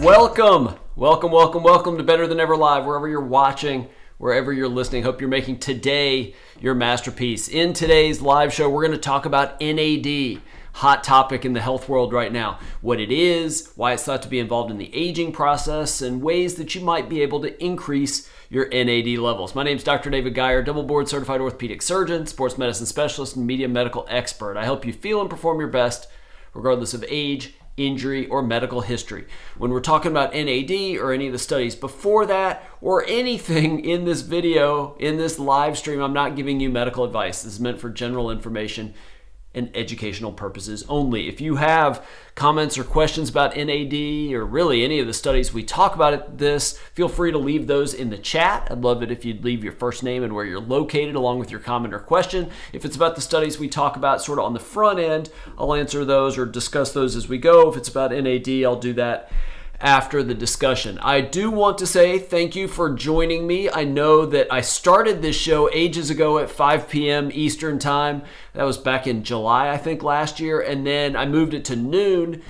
Welcome to Better Than Ever Live, wherever you're watching, wherever you're listening. Hope you're making today your masterpiece. In today's live show, we're going to talk about NAD, hot topic in the health world right now. What it is, why it's thought to be involved in the aging process, and ways that you might be able to increase your NAD levels. My name is Dr. David Geier, double board certified orthopedic surgeon, sports medicine specialist, and media medical expert. I help you feel and perform your best regardless of age, injury, or medical history. When we're talking about NAD or any of the studies before that or anything in this video, in this live stream, I'm not giving you medical advice. This is meant for general information and educational purposes only. If you have comments or questions about NAD or really any of the studies we talk about this, feel free to leave those in the chat. I'd love it if you'd leave your first name and where you're located along with your comment or question. If it's about the studies we talk about sort of on the front end, I'll answer those or discuss those as we go. If it's about NAD, I'll do that after the discussion. I do want to say thank you for joining me. I know that I started this show ages ago at 5 p.m. Eastern time. That was back in July, I think, last year. And then I moved it to noon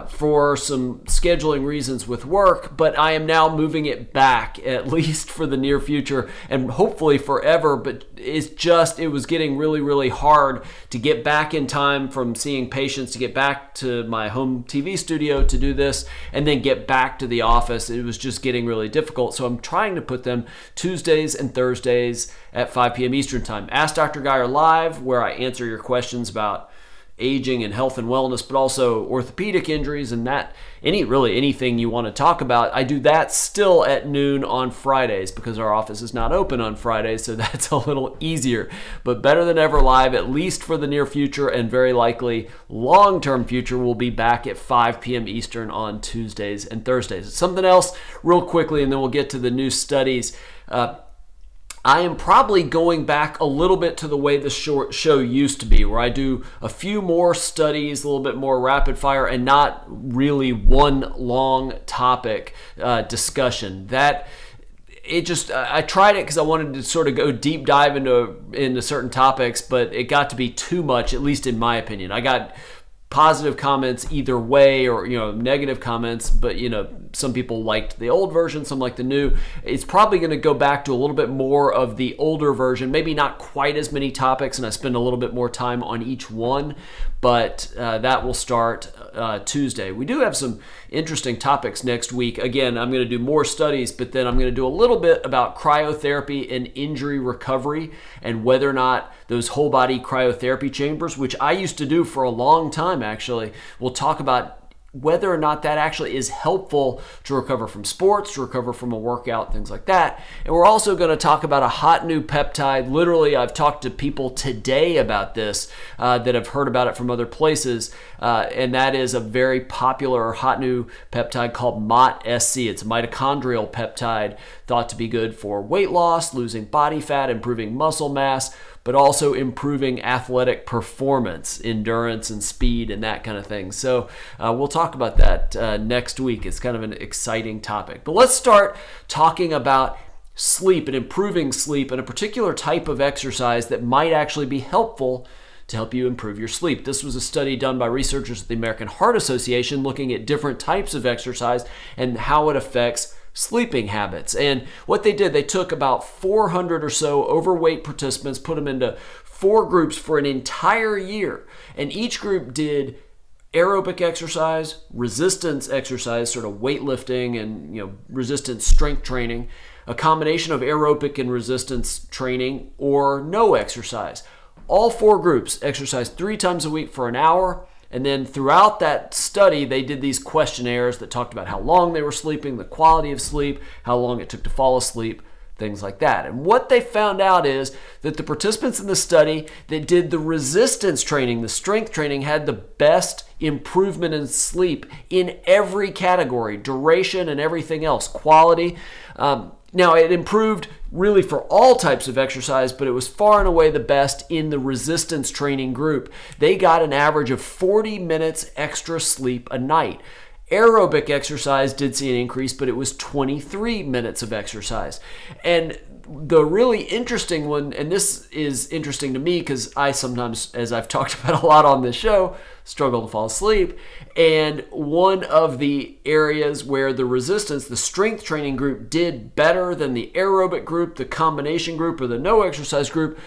for some scheduling reasons with work. But I am now moving it back, at least for the near future and hopefully forever. But it was getting really, really hard to get back in time from seeing patients to get back to my home TV studio to do this and then get back to the office. It was just getting really difficult. So I'm trying to put them Tuesdays and Thursdays at 5 p.m. Eastern time. Ask Dr. Geier Live, where I answer your questions about aging and health and wellness, but also orthopedic injuries and anything you want to talk about. I do that still at noon on Fridays because our office is not open on Fridays, so that's a little easier. But Better Than Ever Live, at least for the near future and very likely long-term future, will be back at 5 p.m. Eastern on Tuesdays and Thursdays. Something else real quickly, and then we'll get to the new studies. I am probably going back a little bit to the way the show used to be, where I do a few more studies, a little bit more rapid fire, and not really one long topic discussion. I tried it because I wanted to sort of go deep dive into certain topics, but it got to be too much, at least in my opinion. I got positive comments either way, or negative comments, but some people liked the old version, some like the new. It's probably going to go back to a little bit more of the older version, maybe not quite as many topics, and I spend a little bit more time on each one, but that will start Tuesday. We do have some interesting topics next week. Again, I'm going to do more studies, but then I'm going to do a little bit about cryotherapy and injury recovery and whether or not those whole body cryotherapy chambers, which I used to do for a long time actually, we'll talk about whether or not that actually is helpful to recover from sports, to recover from a workout, things like that. And we're also going to talk about a hot new peptide. Literally, I've talked to people today about this that have heard about it from other places, and that is a very popular hot new peptide called MOT-SC. It's a mitochondrial peptide thought to be good for weight loss, losing body fat, improving muscle mass, but also improving athletic performance, endurance and speed and that kind of thing. So we'll talk about that next week. It's kind of an exciting topic. But let's start talking about sleep and improving sleep and a particular type of exercise that might actually be helpful to help you improve your sleep. This was a study done by researchers at the American Heart Association looking at different types of exercise and how it affects sleeping habits. And what they did, they took about 400 or so overweight participants, put them into 4 groups for an entire year. And each group did aerobic exercise, resistance exercise, sort of weightlifting and resistance strength training, a combination of aerobic and resistance training, or no exercise. All 4 groups exercised 3 times a week for an hour. And then throughout that study, they did these questionnaires that talked about how long they were sleeping, the quality of sleep, how long it took to fall asleep, things like that. And what they found out is that the participants in the study that did the resistance training, the strength training, had the best improvement in sleep in every category, duration and everything else, quality. Now, it improved really for all types of exercise, but it was far and away the best in the resistance training group. They got an average of 40 minutes extra sleep a night. Aerobic exercise did see an increase, but it was 23 minutes of exercise. And the really interesting one, and this is interesting to me because I sometimes, as I've talked about a lot on this show, struggle to fall asleep. And one of the areas where the strength training group did better than the aerobic group, the combination group, or the no exercise group,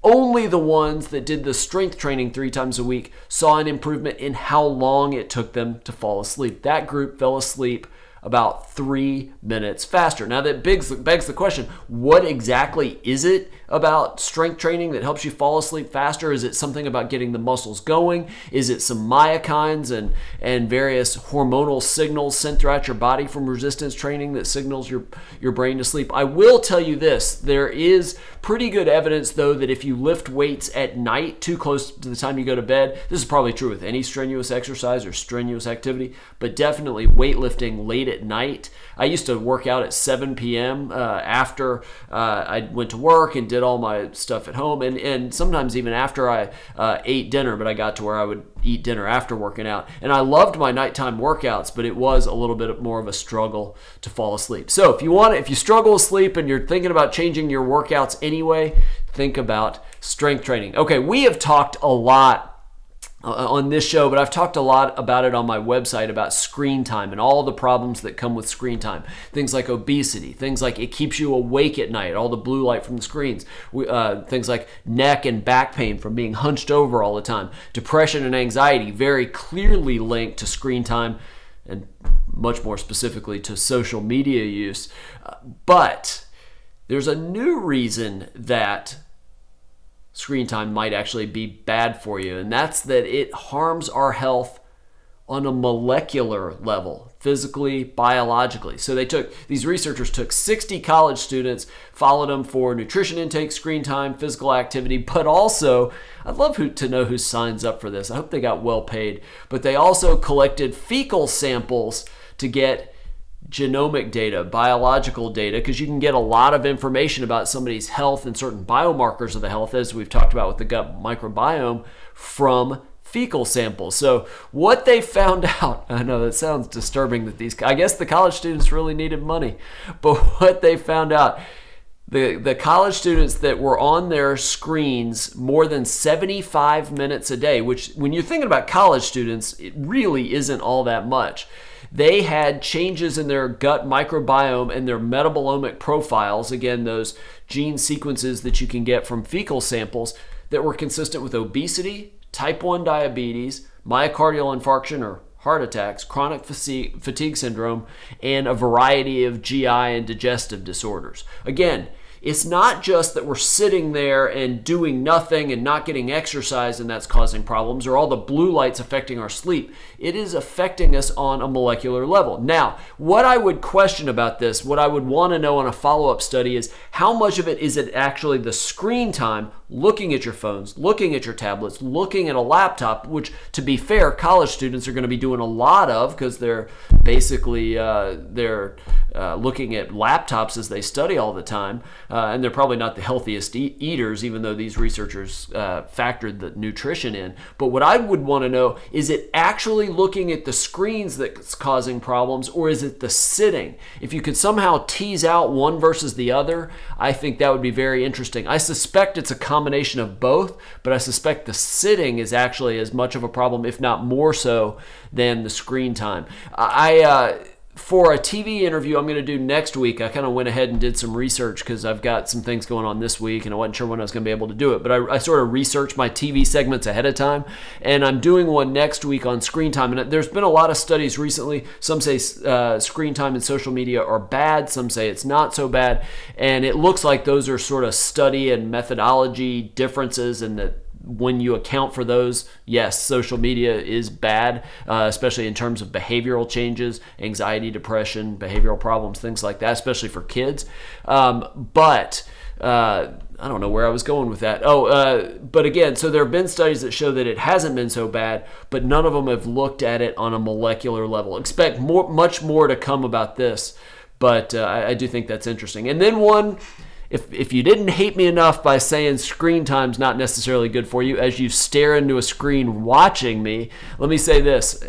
only the ones that did the strength training 3 times a week saw an improvement in how long it took them to fall asleep. That group fell asleep about 3 minutes faster. Now that begs the question, what exactly is it about strength training that helps you fall asleep faster? Is it something about getting the muscles going? Is it some myokines and various hormonal signals sent throughout your body from resistance training that signals your brain to sleep? I will tell you this, there is pretty good evidence though that if you lift weights at night too close to the time you go to bed, this is probably true with any strenuous exercise or strenuous activity, but definitely weightlifting late at night. I used to work out at 7 p.m. After I went to work and did all my stuff at home, and sometimes even after I ate dinner, but I got to where I would eat dinner after working out. And I loved my nighttime workouts, but it was a little bit more of a struggle to fall asleep. So if you struggle with sleep and you're thinking about changing your workouts anyway, think about strength training. Okay, we have talked a lot on this show, but I've talked a lot about it on my website about screen time and all the problems that come with screen time. Things like obesity, things like it keeps you awake at night, all the blue light from the screens, things like neck and back pain from being hunched over all the time, depression and anxiety, very clearly linked to screen time and much more specifically to social media use. But there's a new reason that screen time might actually be bad for you, and that's that it harms our health on a molecular level, physically, biologically. So these researchers took 60 college students, followed them for nutrition intake, screen time, physical activity, but also, I'd love to know who signs up for this. I hope they got well paid, but they also collected fecal samples to get genomic data, biological data, because you can get a lot of information about somebody's health and certain biomarkers of the health, as we've talked about with the gut microbiome, from fecal samples. So what they found out, I know that sounds disturbing that I guess the college students really needed money, but what they found out, the college students that were on their screens more than 75 minutes a day, which when you're thinking about college students, it really isn't all that much. They had changes in their gut microbiome and their metabolomic profiles, again, those gene sequences that you can get from fecal samples, that were consistent with obesity, type 1 diabetes, myocardial infarction or heart attacks, chronic fatigue syndrome, and a variety of GI and digestive disorders. Again, it's not just that we're sitting there and doing nothing and not getting exercise and that's causing problems, or all the blue lights affecting our sleep. It is affecting us on a molecular level. Now, what I would question about this, what I would want to know on a follow-up study is how much of it is it actually the screen time, looking at your phones, looking at your tablets, looking at a laptop, which, to be fair, college students are going to be doing a lot of because they're basically looking at laptops as they study all the time. And they're probably not the healthiest eaters, even though these researchers factored the nutrition in. But what I would want to know, is it actually looking at the screens that's causing problems, or is it the sitting? If you could somehow tease out one versus the other, I think that would be very interesting. I suspect it's a combination of both, but I suspect the sitting is actually as much of a problem, if not more so, than the screen time. For a TV interview I'm going to do next week, I kind of went ahead and did some research because I've got some things going on this week and I wasn't sure when I was going to be able to do it. But I sort of researched my TV segments ahead of time, and I'm doing one next week on screen time. And there's been a lot of studies recently. Some say screen time and social media are bad. Some say it's not so bad. And it looks like those are sort of study and methodology differences, and that when you account for those, yes, social media is bad, especially in terms of behavioral changes, anxiety, depression, behavioral problems, things like that, especially for kids. But I don't know where I was going with that. But again, so there have been studies that show that it hasn't been so bad, but none of them have looked at it on a molecular level. Expect much more to come about this, but I do think that's interesting. And then one, if you didn't hate me enough by saying screen time's not necessarily good for you as you stare into a screen watching me, let me say this.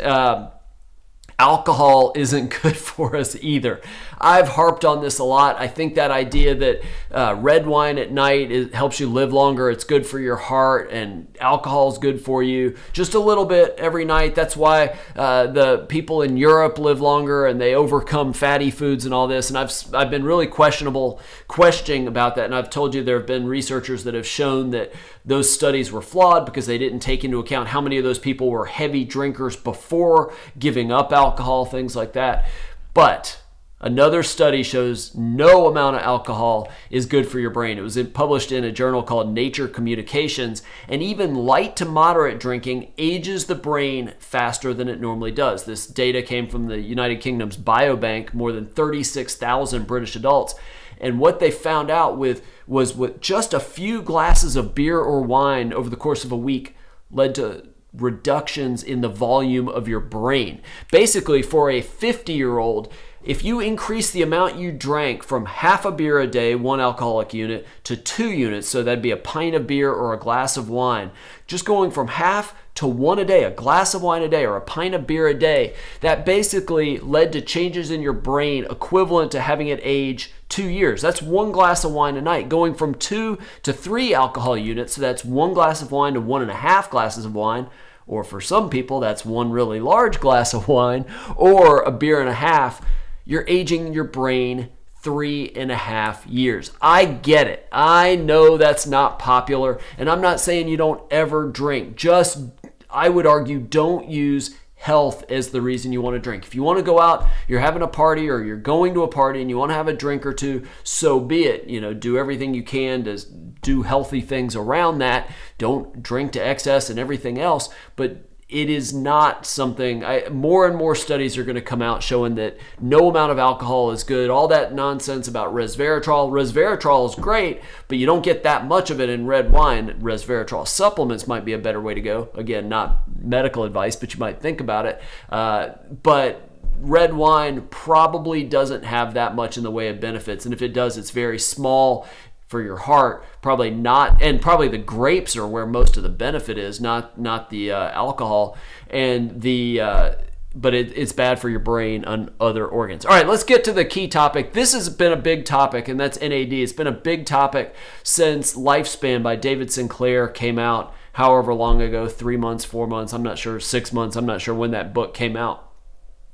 Alcohol isn't good for us either. I've harped on this a lot. I think that idea that red wine at night helps you live longer, it's good for your heart, and alcohol is good for you just a little bit every night. That's why the people in Europe live longer and they overcome fatty foods and all this. And I've been really questioning about that. And I've told you there have been researchers that have shown that those studies were flawed because they didn't take into account how many of those people were heavy drinkers before giving up alcohol, things like that. But another study shows no amount of alcohol is good for your brain. It was published in a journal called Nature Communications, and even light to moderate drinking ages the brain faster than it normally does. This data came from the United Kingdom's Biobank, more than 36,000 British adults. And what they found out was with just a few glasses of beer or wine over the course of a week led to reductions in the volume of your brain. Basically, for a 50-year-old, if you increase the amount you drank from half a beer a day, 1 alcoholic unit, to 2 units, so that'd be a pint of beer or a glass of wine, just going from half to 1 a day, a glass of wine a day or a pint of beer a day, that basically led to changes in your brain equivalent to having it age 2 years. That's 1 glass of wine a night, going from 2 to 3 alcohol units. So that's 1 glass of wine to 1.5 glasses of wine. Or for some people, that's 1 really large glass of wine or a beer and a half. You're aging your brain 3.5 years. I get it. I know that's not popular. And I'm not saying you don't ever drink. Just, I would argue, don't use health as the reason you want to drink. If you want to go out, you're having a party or you're going to a party and you want to have a drink or two, so be it. Do everything you can to do healthy things around that. Don't drink to excess and everything else. But it is not something, more and more studies are going to come out showing that no amount of alcohol is good. All that nonsense about resveratrol. Resveratrol is great, but you don't get that much of it in red wine. Resveratrol supplements might be a better way to go. Again, not medical advice, but you might think about it. But red wine probably doesn't have that much in the way of benefits. And if it does, it's very small for your heart, probably not, and probably the grapes are where most of the benefit is, not the alcohol, and but it's bad for your brain and other organs. All right, let's get to the key topic. This has been a big topic, and that's NAD. It's been a big topic since Lifespan by David Sinclair came out, however long ago, 3 months, 4 months, I'm not sure, 6 months, I'm not sure when that book came out.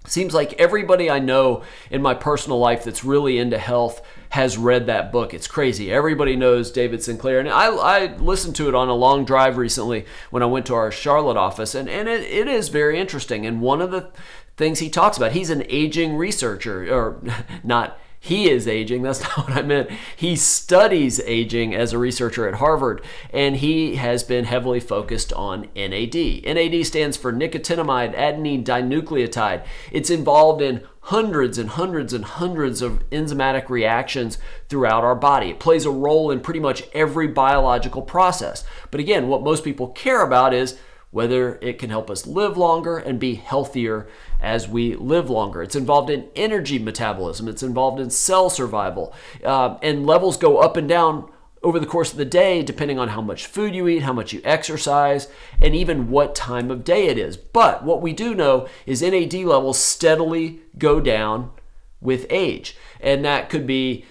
Seems like everybody I know in my personal life that's really into health has read that book. It's crazy. Everybody knows David Sinclair. And I listened to it on a long drive recently when I went to our Charlotte office. And it is very interesting. And one of the things he talks about, he's an aging researcher, or not, he is aging. That's not what I meant. He studies aging as a researcher at Harvard, and he has been heavily focused on NAD. NAD stands for nicotinamide adenine dinucleotide. It's involved in hundreds and hundreds and hundreds of enzymatic reactions throughout our body. It plays a role in pretty much every biological process. But again, what most people care about is whether it can help us live longer and be healthier as we live longer. It's involved in energy metabolism. It's involved in cell survival. And levels go up and down over the course of the day, depending on how much food you eat, how much you exercise, and even what time of day it is. But what we do know is NAD levels steadily go down with age. And that could be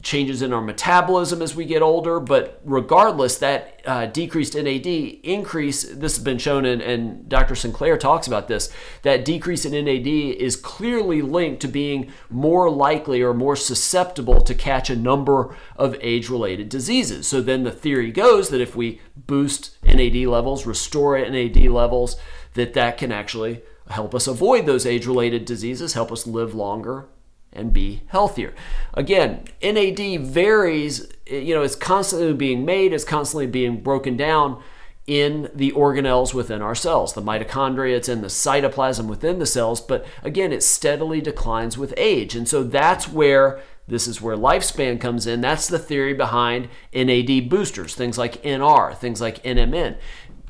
changes in our metabolism as we get older, but regardless, that decreased NAD increase, this has been shown, and Dr. Sinclair talks about this, that decrease in NAD is clearly linked to being more likely or more susceptible to catch a number of age-related diseases. So then the theory goes that if we boost NAD levels, restore NAD levels, that can actually help us avoid those age-related diseases, help us live longer and be healthier. Again, NAD varies, it's constantly being made, it's constantly being broken down in the organelles within our cells. The mitochondria, it's in the cytoplasm within the cells, but again, it steadily declines with age. And so this is where Lifespan comes in. That's the theory behind NAD boosters, things like NR, things like NMN.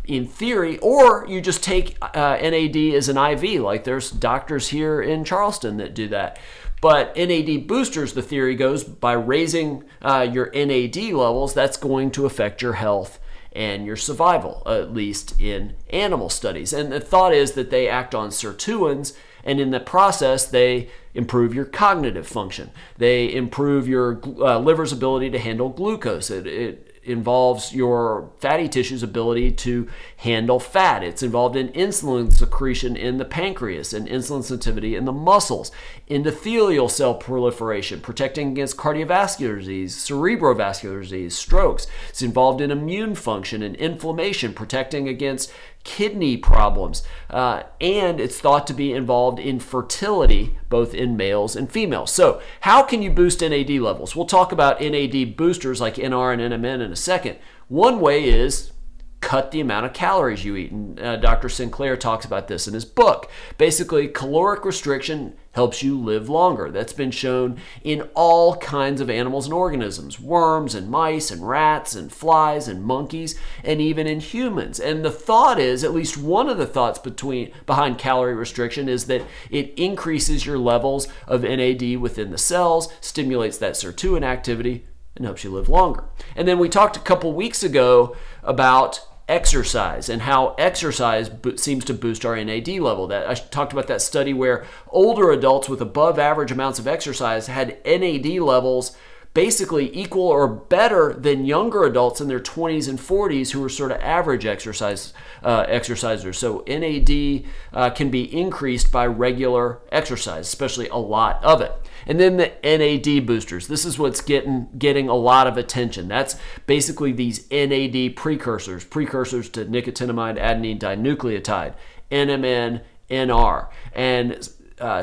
In theory, or you just take NAD as an IV, like there's doctors here in Charleston that do that. But NAD boosters, the theory goes, by raising your NAD levels, that's going to affect your health and your survival, at least in animal studies. And the thought is that they act on sirtuins, And in the process, they improve your cognitive function. They improve your liver's ability to handle glucose. It involves your fatty tissue's ability to handle fat. It's involved in insulin secretion in the pancreas and insulin sensitivity in the muscles, endothelial cell proliferation, protecting against cardiovascular disease, cerebrovascular disease, strokes. It's involved in immune function and inflammation, protecting against kidney problems, and it's thought to be involved in fertility, both in males and females. So how can you boost NAD levels? We'll talk about NAD boosters like NR and NMN in a second. One way is cut the amount of calories you eat, and Dr. Sinclair talks about this in his book. Basically, caloric restriction helps you live longer. That's been shown in all kinds of animals and organisms, worms and mice and rats and flies and monkeys, and even in humans. And the thought is, at least one of the thoughts behind calorie restriction is that it increases your levels of NAD within the cells, stimulates that sirtuin activity, and helps you live longer. And then we talked a couple weeks ago about exercise and how exercise seems to boost our NAD level. That I talked about that study where older adults with above average amounts of exercise had NAD levels basically equal or better than younger adults in their 20s and 40s who were sort of average exercisers. So NAD can be increased by regular exercise, especially a lot of it. And then the NAD boosters. This is what's getting a lot of attention. That's basically these NAD precursors to nicotinamide adenine dinucleotide, NMN, NR. And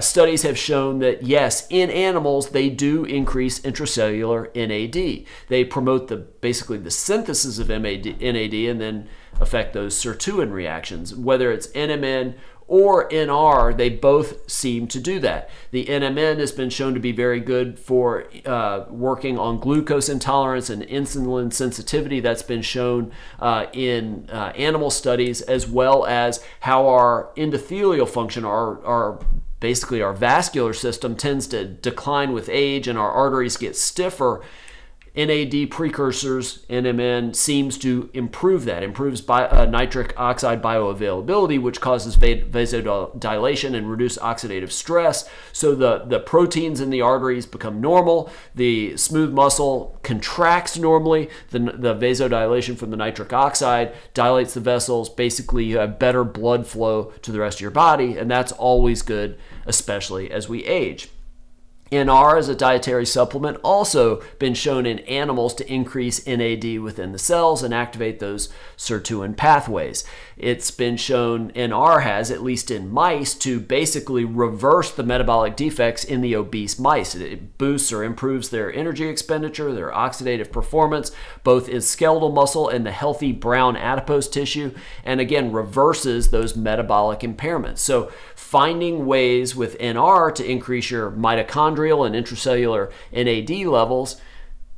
studies have shown that yes, in animals they do increase intracellular NAD. They promote basically the synthesis of NAD and then affect those sirtuin reactions. Whether it's NMN or NR, they both seem to do that. The NMN has been shown to be very good for working on glucose intolerance and insulin sensitivity. That's been shown in animal studies, as well as how our endothelial function, basically our vascular system tends to decline with age and our arteries get stiffer. NAD precursors, NMN, seems to improve that, improves nitric oxide bioavailability, which causes vasodilation and reduce oxidative stress. So the proteins in the arteries become normal. The smooth muscle contracts normally. The vasodilation from the nitric oxide dilates the vessels. Basically, you have better blood flow to the rest of your body, and that's always good, especially as we age. NR as a dietary supplement also been shown in animals to increase NAD within the cells and activate those sirtuin pathways. It's been shown NR has, at least in mice, to basically reverse the metabolic defects in the obese mice. It boosts or improves their energy expenditure, their oxidative performance, both in skeletal muscle and the healthy brown adipose tissue, and again reverses those metabolic impairments. So finding ways with NR to increase your mitochondrial and intracellular NAD levels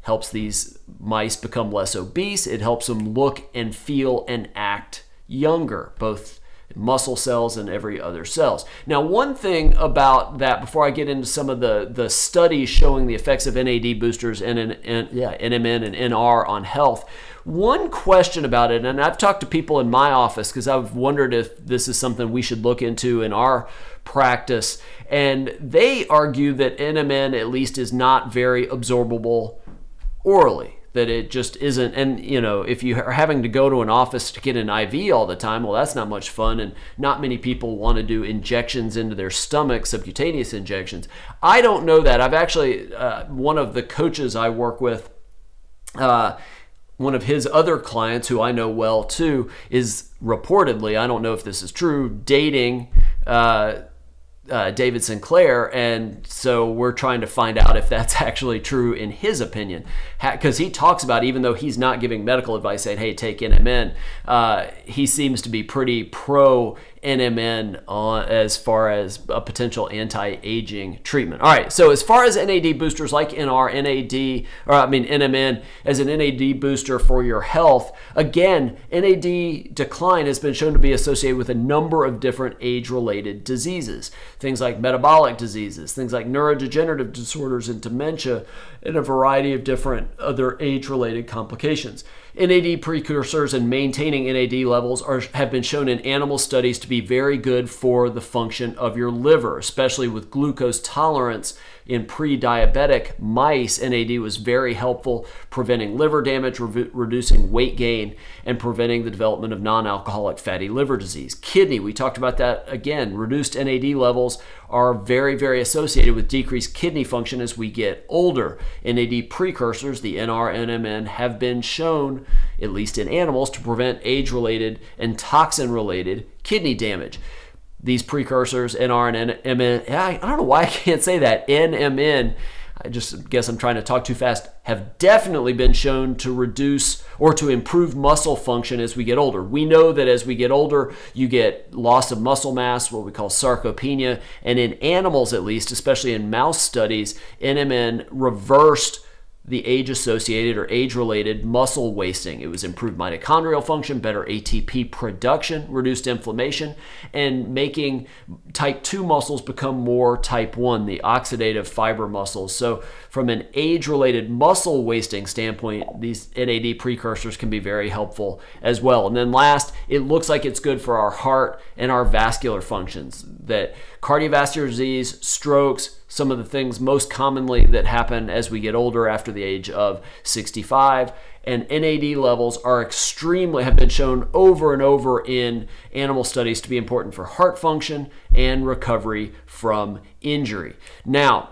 helps these mice become less obese. It helps them look and feel and act younger, both muscle cells and every other cells. Now, one thing about that, before I get into some of the studies showing the effects of NAD boosters and NMN and NR on health, one question about it, and I've talked to people in my office because I've wondered if this is something we should look into in our practice, and they argue that NMN at least is not very absorbable orally, that it just isn't. And if you are having to go to an office to get an IV all the time, well, that's not much fun, and not many people want to do injections into their stomach, subcutaneous injections. I don't know that. I've actually, one of the coaches I work with, one of his other clients who I know well too is reportedly, I don't know if this is true, dating David Sinclair, and so we're trying to find out if that's actually true in his opinion, because he talks about, even though he's not giving medical advice saying, hey, take NMN, he seems to be pretty pro NMN as far as a potential anti-aging treatment. All right, so as far as NAD boosters like NMN as an NAD booster for your health, again, NAD decline has been shown to be associated with a number of different age-related diseases, things like metabolic diseases, things like neurodegenerative disorders and dementia, and a variety of different other age-related complications. NAD precursors and maintaining NAD levels have been shown in animal studies to be very good for the function of your liver, especially with glucose tolerance. In pre-diabetic mice, NAD was very helpful, preventing liver damage, reducing weight gain, and preventing the development of non-alcoholic fatty liver disease. Kidney, we talked about that again. Reduced NAD levels are very, very associated with decreased kidney function as we get older. NAD precursors, the NR and MN, have been shown, at least in animals, to prevent age-related and toxin-related kidney damage. These precursors, NR and MN, I don't know why I can't say that, NMN, I just guess I'm trying to talk too fast, have definitely been shown to reduce or to improve muscle function as we get older. We know that as we get older, you get loss of muscle mass, what we call sarcopenia, and in animals at least, especially in mouse studies, NMN reversed the age-associated or age-related muscle wasting. It was improved mitochondrial function, better ATP production, reduced inflammation, and making type 2 muscles become more type 1, the oxidative fiber muscles. So from an age-related muscle wasting standpoint, these NAD precursors can be very helpful as well. And then last, it looks like it's good for our heart and our vascular functions, that cardiovascular disease, strokes, some of the things most commonly that happen as we get older after the age of 65. And NAD levels have been shown over and over in animal studies to be important for heart function and recovery from injury. Now,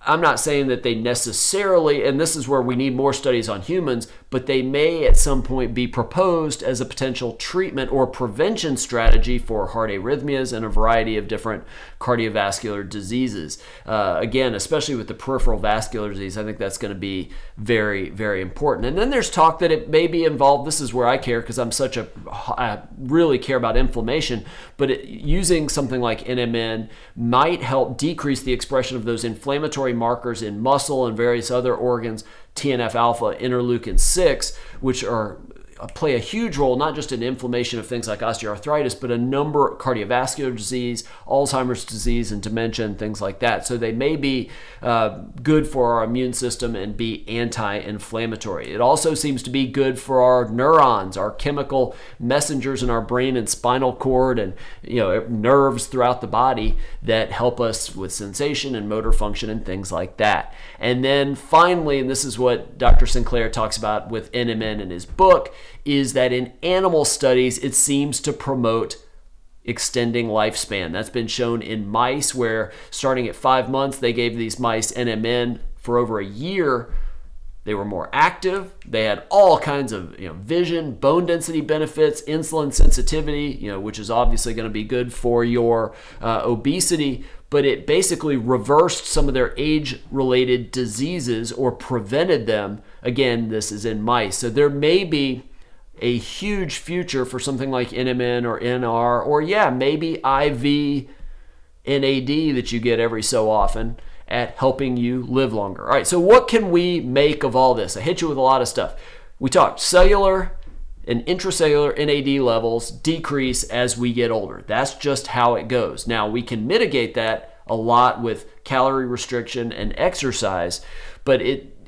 I'm not saying that they necessarily, and this is where we need more studies on humans, but they may at some point be proposed as a potential treatment or prevention strategy for heart arrhythmias and a variety of different cardiovascular diseases. Again, especially with the peripheral vascular disease, I think that's going to be very, very important. And then there's talk that it may be involved, this is where I care because I really care about inflammation, but using something like NMN might help decrease the expression of those inflammatory markers in muscle and various other organs, TNF alpha, interleukin 6, which play a huge role not just in inflammation of things like osteoarthritis, but a number of cardiovascular disease, Alzheimer's disease, and dementia, and things like that. So they may be good for our immune system and be anti-inflammatory. It also seems to be good for our neurons, our chemical messengers in our brain and spinal cord, and nerves throughout the body that help us with sensation and motor function and things like that. And then finally, and this is what Dr. Sinclair talks about with NMN in his book, is that in animal studies, it seems to promote extending lifespan. That's been shown in mice where starting at 5 months, they gave these mice NMN for over a year. They were more active. They had all kinds of vision, bone density benefits, insulin sensitivity, which is obviously going to be good for your obesity. But it basically reversed some of their age-related diseases or prevented them. Again, this is in mice. So there may be a huge future for something like NMN or NR or maybe IV NAD that you get every so often at helping you live longer. All right, so what can we make of all this? I hit you with a lot of stuff. We talked cellular and intracellular NAD levels decrease as we get older. That's just how it goes. Now, we can mitigate that a lot with calorie restriction and exercise, but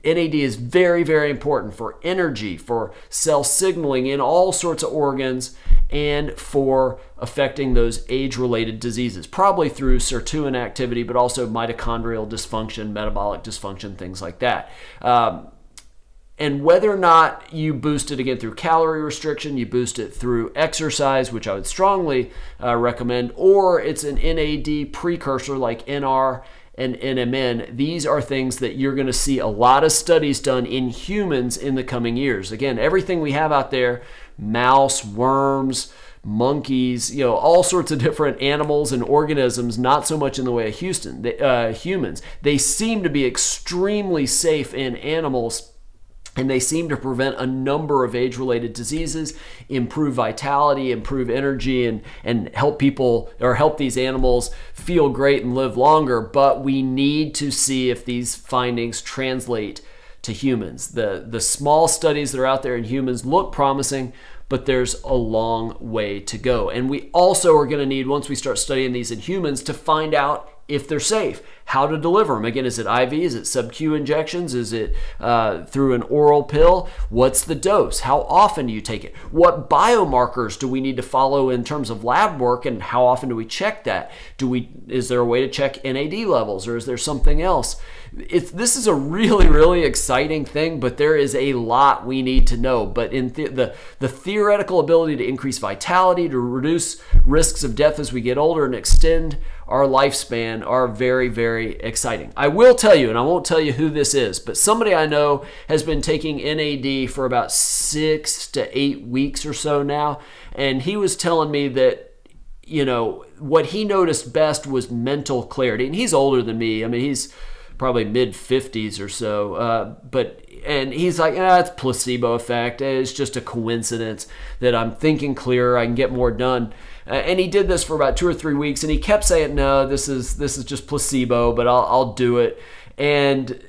NAD is very, very important for energy, for cell signaling in all sorts of organs, and for affecting those age-related diseases, probably through sirtuin activity, but also mitochondrial dysfunction, metabolic dysfunction, things like that. And whether or not you boost it again through calorie restriction, you boost it through exercise, which I would strongly recommend, or it's an NAD precursor like NR and NMN, these are things that you're going to see a lot of studies done in humans in the coming years. Again, everything we have out there, mouse, worms, monkeys, all sorts of different animals and organisms, not so much in the way of humans. They seem to be extremely safe in animals, and they seem to prevent a number of age-related diseases, improve vitality, improve energy, and help people or help these animals feel great and live longer. But we need to see if these findings translate to humans. The small studies that are out there in humans look promising, but there's a long way to go. And we also are going to need, once we start studying these in humans, to find out if they're safe, how to deliver them. Again, is it IV? Is it sub-Q injections? Is it through an oral pill? What's the dose? How often do you take it? What biomarkers do we need to follow in terms of lab work, and how often do we check that? Is there a way to check NAD levels, or is there something else? This is a really, really exciting thing, but there is a lot we need to know. But in the theoretical ability to increase vitality, to reduce risks of death as we get older, and extend our lifespan are very, very exciting. I will tell you, and I won't tell you who this is, but somebody I know has been taking NAD for about 6 to 8 weeks or so now, and he was telling me that, you know, what he noticed best was mental clarity. And he's older than me. I mean, he's probably mid-50s or so, and he's like, it's placebo effect. It's just a coincidence that I'm thinking clearer, I can get more done. And he did this for about 2 or 3 weeks, and he kept saying, no, this is just placebo, but I'll do it. And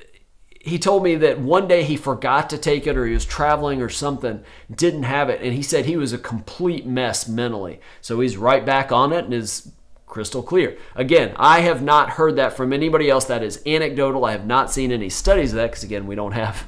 he told me that one day he forgot to take it, or he was traveling or something, didn't have it, and he said he was a complete mess mentally. So he's right back on it and is crystal clear. Again, I have not heard that from anybody else. That is anecdotal. I have not seen any studies of that because, again, we don't have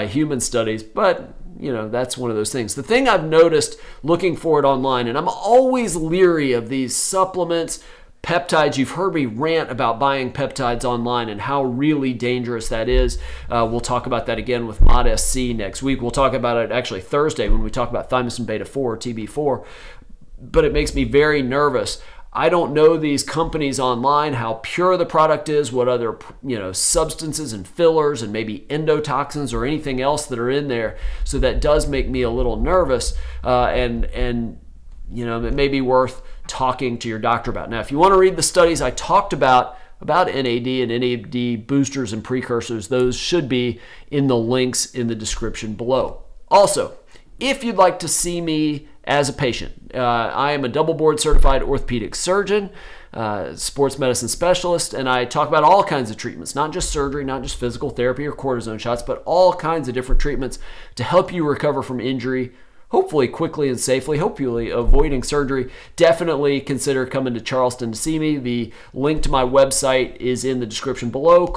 human studies, but you know, that's one of those things. The thing I've noticed looking for it online, and I'm always leery of these supplements, peptides. You've heard me rant about buying peptides online and how really dangerous that is. We'll talk about that again with MOD-SC next week. We'll talk about it actually Thursday when we talk about thymosin beta-4 or TB4. But it makes me very nervous. I don't know these companies online, how pure the product is, what other substances and fillers and maybe endotoxins or anything else that are in there. So that does make me a little nervous, and it may be worth talking to your doctor about. Now, if you want to read the studies I talked about NAD and NAD boosters and precursors, those should be in the links in the description below. Also, if you'd like to see me as a patient, I am a double board certified orthopedic surgeon, sports medicine specialist, and I talk about all kinds of treatments, not just surgery, not just physical therapy or cortisone shots, but all kinds of different treatments to help you recover from injury, hopefully quickly and safely, hopefully avoiding surgery. Definitely consider coming to Charleston to see me. The link to my website is in the description below.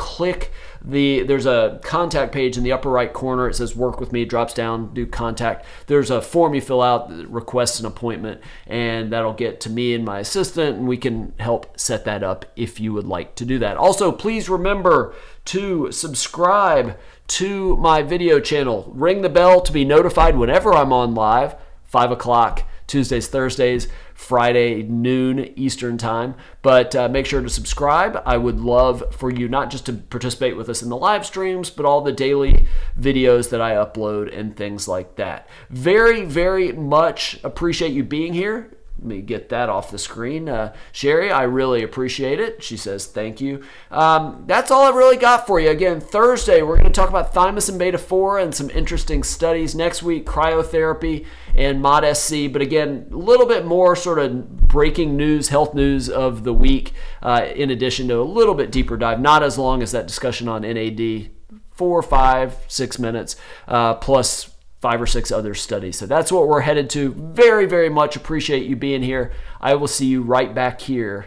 There's a contact page in the upper right corner. It says work with me, drops down, do contact. There's a form you fill out that requests an appointment, and that'll get to me and my assistant, and we can help set that up if you would like to do that. Also, please remember to subscribe to my video channel. Ring the bell to be notified whenever I'm on live, 5 o'clock, Tuesdays, Thursdays, Friday, noon Eastern time. But make sure to subscribe. I would love for you not just to participate with us in the live streams, but all the daily videos that I upload and things like that. Very, very much appreciate you being here. Let me get that off the screen. Sherry, I really appreciate it. She says thank you. That's all I really got for you. Again, Thursday, we're going to talk about thymosin beta-4 and some interesting studies. Next week, cryotherapy and MOD-SC. But again, a little bit more sort of breaking news, health news of the week, in addition to a little bit deeper dive. Not as long as that discussion on NAD, 4, 5, 6 minutes, plus 5 or 6 other studies. So that's what we're headed to. Very, very much appreciate you being here. I will see you right back here